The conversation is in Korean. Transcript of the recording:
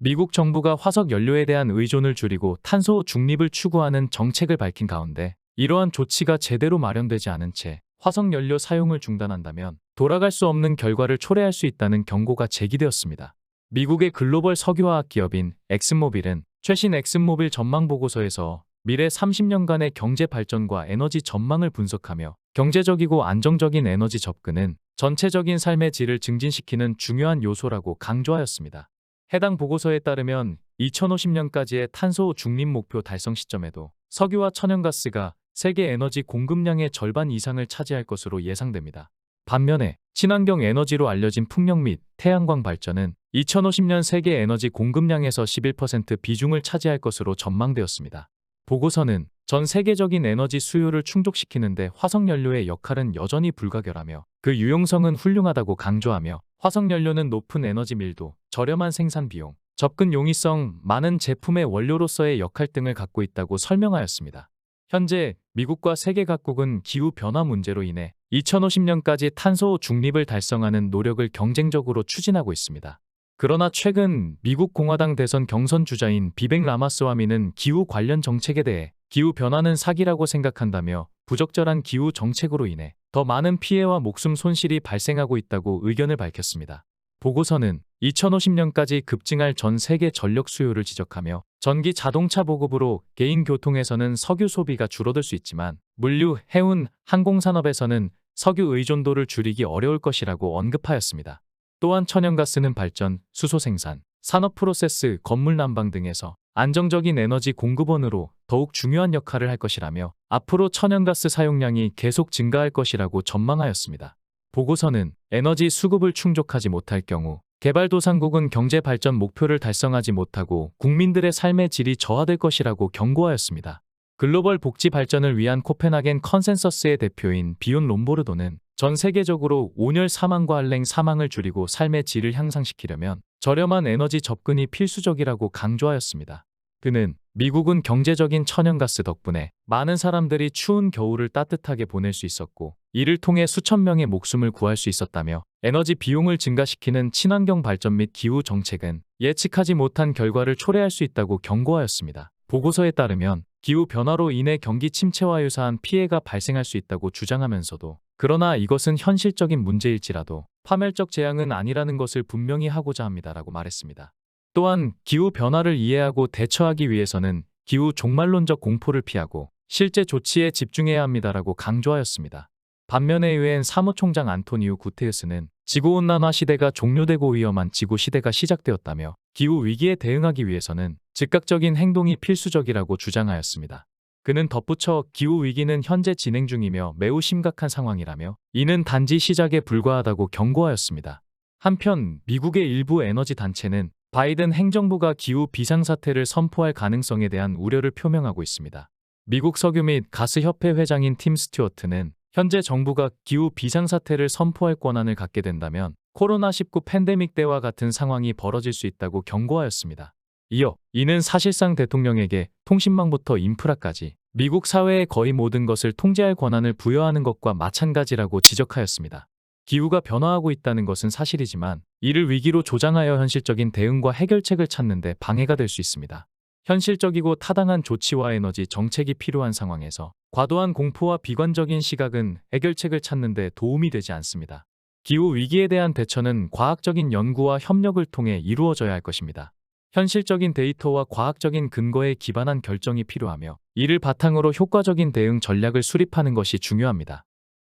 미국 정부가 화석 연료에 대한 의존을 줄이고 탄소 중립을 추구하는 정책을 밝힌 가운데 이러한 조치가 제대로 마련되지 않은 채 화석 연료 사용을 중단한다면 돌아갈 수 없는 결과를 초래할 수 있다는 경고가 제기되었습니다. 미국의 글로벌 석유화학 기업인 엑슨모빌은 최신 엑슨모빌 전망 보고서에서 미래 30년간의 경제 발전과 에너지 전망을 분석하며 경제적이고 안정적인 에너지 접근은 전체적인 삶의 질을 증진시키는 중요한 요소라고 강조하였습니다. 해당 보고서에 따르면 2050년까지의 탄소 중립 목표 달성 시점에도 석유와 천연가스가 세계 에너지 공급량의 절반 이상을 차지할 것으로 예상됩니다. 반면에 친환경 에너지로 알려진 풍력 및 태양광 발전은 2050년 세계 에너지 공급량에서 11% 비중을 차지할 것으로 전망되었습니다. 보고서는 전 세계적인 에너지 수요를 충족시키는 데 화석연료의 역할은 여전히 불가결하며 그 유용성은 훌륭하다고 강조하며 화석연료는 높은 에너지 밀도, 저렴한 생산 비용, 접근 용이성, 많은 제품의 원료로서의 역할 등을 갖고 있다고 설명하였습니다. 현재 미국과 세계 각국은 기후변화 문제로 인해 2050년까지 탄소 중립을 달성하는 노력을 경쟁적으로 추진하고 있습니다. 그러나 최근 미국 공화당 대선 경선 주자인 비백 라마스와미는 기후 관련 정책에 대해 기후변화는 사기라고 생각한다며 부적절한 기후 정책으로 인해 더 많은 피해와 목숨 손실이 발생하고 있다고 의견을 밝혔습니다. 보고서는 2050년까지 급증할 전 세계 전력 수요를 지적하며 전기 자동차 보급으로 개인 교통에서는 석유 소비가 줄어들 수 있지만 물류, 해운, 항공산업에서는 석유 의존도를 줄이기 어려울 것이라고 언급하였습니다. 또한 천연가스는 발전, 수소 생산, 산업 프로세스, 건물 난방 등에서 안정적인 에너지 공급원으로 더욱 중요한 역할을 할 것이라며 앞으로 천연가스 사용량이 계속 증가할 것이라고 전망하였습니다. 보고서는 에너지 수급을 충족하지 못할 경우 개발도상국은 경제 발전 목표를 달성하지 못하고 국민들의 삶의 질이 저하될 것이라고 경고하였습니다. 글로벌 복지 발전을 위한 코펜하겐 컨센서스의 대표인 비온 롬보르도는 전 세계적으로 온열 사망과 알랭 사망을 줄이고 삶의 질을 향상시키려면 저렴한 에너지 접근이 필수적이라고 강조하였습니다. 그는 미국은 경제적인 천연가스 덕분에 많은 사람들이 추운 겨울을 따뜻하게 보낼 수 있었고 이를 통해 수천 명의 목숨을 구할 수 있었다며 에너지 비용을 증가시키는 친환경 발전 및 기후 정책은 예측하지 못한 결과를 초래할 수 있다고 경고하였습니다. 보고서에 따르면 기후 변화로 인해 경기 침체와 유사한 피해가 발생할 수 있다고 주장하면서도 그러나 이것은 현실적인 문제일지라도 파멸적 재앙은 아니라는 것을 분명히 하고자 합니다라고 말했습니다. 또한 기후 변화를 이해하고 대처하기 위해서는 기후 종말론적 공포를 피하고 실제 조치에 집중해야 합니다라고 강조하였습니다. 반면에 유엔 사무총장 안토니우 구테르스는 지구온난화 시대가 종료되고 위험한 지구 시대가 시작되었다며 기후 위기에 대응하기 위해서는 즉각적인 행동이 필수적이라고 주장하였습니다. 그는 덧붙여 기후 위기는 현재 진행 중이며 매우 심각한 상황이라며 이는 단지 시작에 불과하다고 경고하였습니다. 한편 미국의 일부 에너지 단체는 바이든 행정부가 기후 비상사태를 선포할 가능성에 대한 우려를 표명하고 있습니다. 미국 석유 및 가스 협회 회장인 팀 스튜어트는 현재 정부가 기후 비상사태를 선포할 권한을 갖게 된다면 코로나19 팬데믹 때와 같은 상황이 벌어질 수 있다고 경고하였습니다. 이어 이는 사실상 대통령에게 통신망부터 인프라까지 미국 사회의 거의 모든 것을 통제할 권한을 부여하는 것과 마찬가지라고 지적하였습니다. 기후가 변화하고 있다는 것은 사실이지만 이를 위기로 조장하여 현실적인 대응과 해결책을 찾는 데 방해가 될 수 있습니다. 현실적이고 타당한 조치와 에너지 정책이 필요한 상황에서 과도한 공포와 비관적인 시각은 해결책을 찾는 데 도움이 되지 않습니다. 기후 위기에 대한 대처는 과학적인 연구와 협력을 통해 이루어져야 할 것입니다. 현실적인 데이터와 과학적인 근거에 기반한 결정이 필요하며 이를 바탕으로 효과적인 대응 전략을 수립하는 것이 중요합니다.